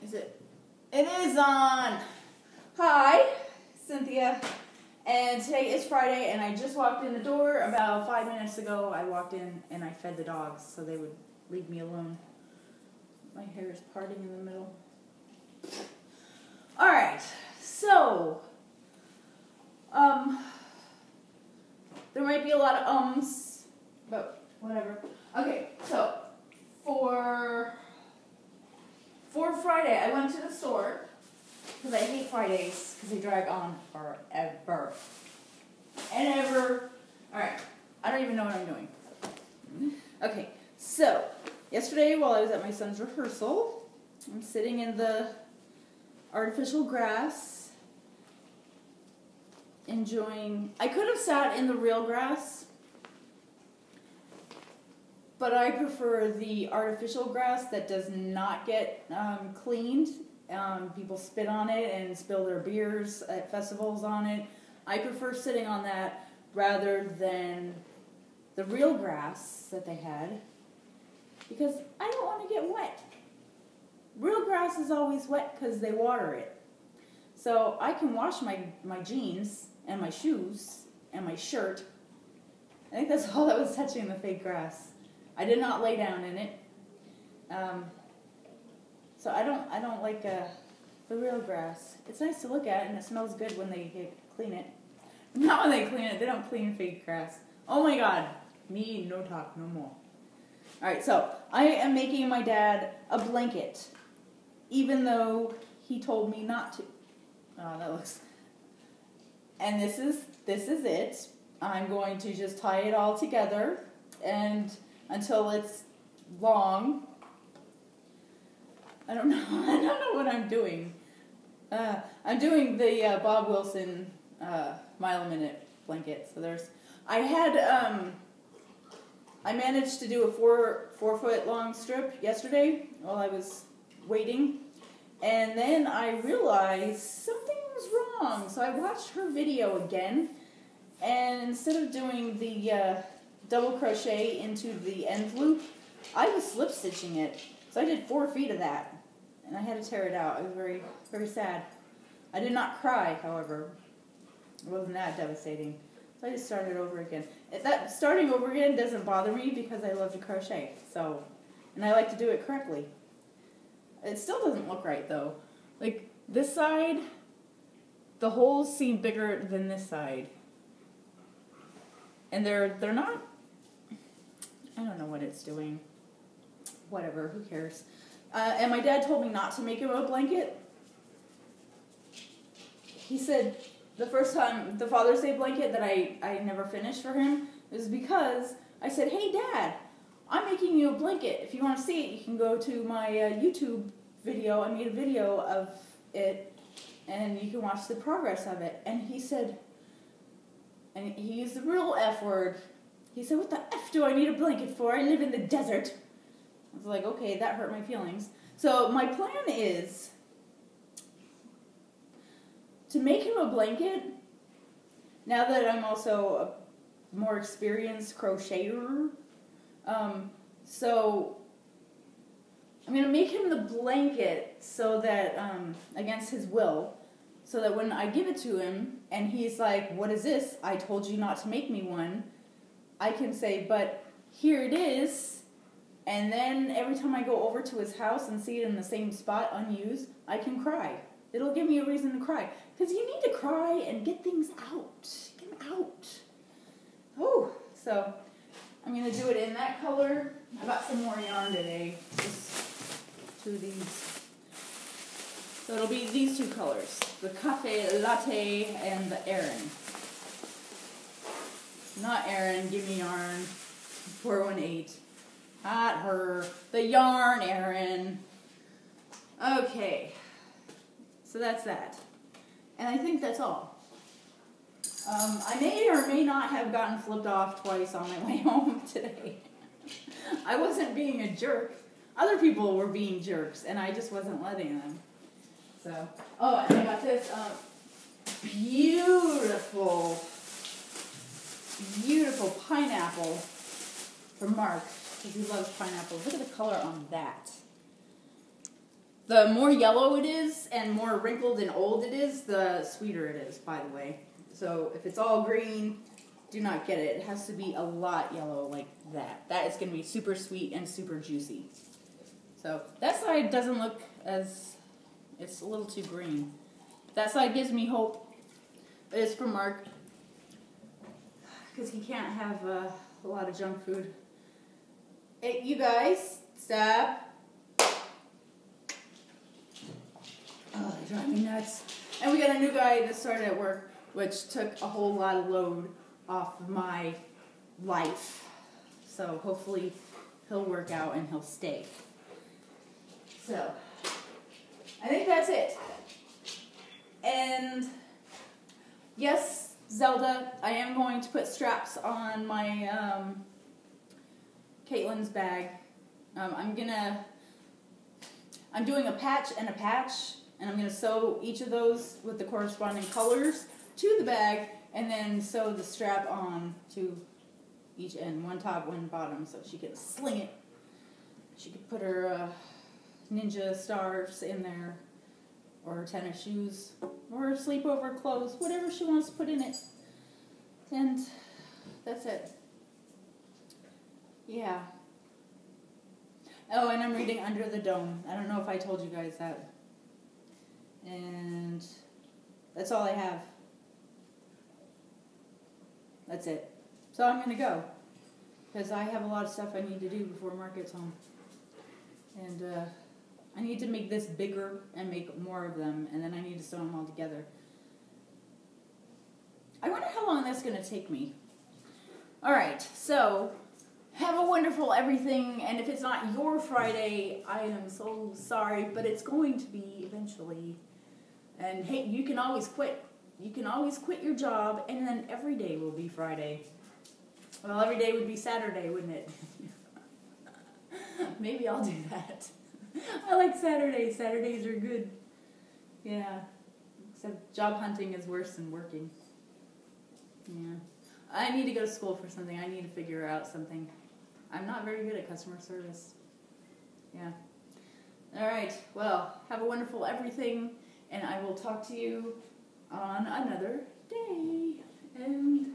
Is it? It is on! Hi, Cynthia. And today is Friday, and I just walked in the door about 5 minutes ago. I walked in and I fed the dogs so they would leave me alone. My hair is parting in the middle. Alright, so, there might be a lot of ums, but whatever. Okay, so, for Friday, I went to the store, because I hate Fridays, because they drag on forever. And ever. Alright, I don't even know what I'm doing. Okay, so, yesterday while I was at my son's rehearsal, I'm sitting in the artificial grass, enjoying. I could have sat in the real grass, but I prefer the artificial grass that does not get cleaned. People spit on it and spill their beers at festivals on it. I prefer sitting on that rather than the real grass that they had, because I don't want to get wet. Real grass is always wet because they water it. So I can wash my jeans and my shoes and my shirt. I think that's all that was touching the fake grass. I did not lay down in it. So I don't like the real grass. It's nice to look at and it smells good when they clean it. Not when they clean it. They don't clean fake grass. Oh my God. Me, no talk, no more. Alright, so I am making my dad a blanket, even though he told me not to. Oh, that looks. And this is it. I'm going to just tie it all together and until it's long. I don't know. I don't know what I'm doing. I'm doing the Bob Wilson mile a minute blanket. So there's. I managed to do a 4 foot long strip yesterday while I was waiting, and then I realized something was wrong. So I watched her video again, and instead of doing the double crochet into the end loop, I was slip stitching it. So I did 4 feet of that, and I had to tear it out. It was very, very sad. I did not cry, however. It wasn't that devastating. So I just started over again. That starting over again doesn't bother me because I love to crochet. So, and I like to do it correctly. It still doesn't look right though. Like this side, the holes seem bigger than this side. And they're not. I don't know what it's doing. Whatever, who cares? And my dad told me not to make him a blanket. He said the first time, the Father's Day blanket that I never finished for him is because I said, hey Dad, I'm making you a blanket. If you want to see it, you can go to my YouTube video. I made a video of it, and you can watch the progress of it. And he said, and he used the real F word. He said, what the F do I need a blanket for? I live in the desert. I was like, okay, that hurt my feelings. So my plan is to make him a blanket, now that I'm also a more experienced crocheter. So I'm going to make him the blanket so that, against his will, so that when I give it to him and he's like, what is this? I told you not to make me one. I can say, but here it is. And then every time I go over to his house and see it in the same spot unused, I can cry. It'll give me a reason to cry. Because you need to cry and get things out. Get them out. Oh, so I'm going to do it in that color. I got some more yarn today. Just 2 of these. So it'll be these 2 colors. The Cafe Latte and the Aran. Not Aran, give me yarn. 418. Not her. The yarn, Aran. Okay. So that's that. And I think that's all. I may or may not have gotten flipped off twice on my way home today. I wasn't being a jerk. Other people were being jerks, and I just wasn't letting them. So, oh, and I got this beautiful pineapple from Mark, because he loves pineapples. Look at the color on that. The more yellow it is and more wrinkled and old it is, the sweeter it is, by the way. So if it's all green, do not get it. It has to be a lot yellow like that. That is going to be super sweet and super juicy. So that side doesn't look as, it's a little too green. That side gives me hope. It's for Mark, because he can't have a lot of junk food. Hey, you guys, stop. Oh, they drive me nuts. And we got a new guy that started at work, which took a whole lot of load off of my life. So hopefully he'll work out and he'll stay. So, I think that's it. And, yes, Zelda, I am going to put straps on my Caitlin's bag. I'm doing a patch and a patch, and I'm going to sew each of those with the corresponding colors to the bag, and then sew the strap on to each end, one top, one bottom, so she can sling it. She could put her ninja stars in there, or her tennis shoes, or her sleepover clothes, whatever she wants to put in it. And that's it. Yeah. Oh, and I'm reading Under the Dome. I don't know if I told you guys that. And that's all I have. That's it. So I'm going to go, because I have a lot of stuff I need to do before Mark gets home. And I need to make this bigger and make more of them, and then I need to sew them all together. I wonder how long that's going to take me. Alright, so have a wonderful everything, and if it's not your Friday, I am so sorry, but it's going to be eventually. And hey, you can always quit. You can always quit your job, and then every day will be Friday. Well, every day would be Saturday, wouldn't it? Maybe I'll do that. I like Saturdays. Saturdays are good. Yeah. Except job hunting is worse than working. Yeah. I need to go to school for something. I need to figure out something. I'm not very good at customer service. Yeah. All right. Well, have a wonderful everything, and I will talk to you on another day. And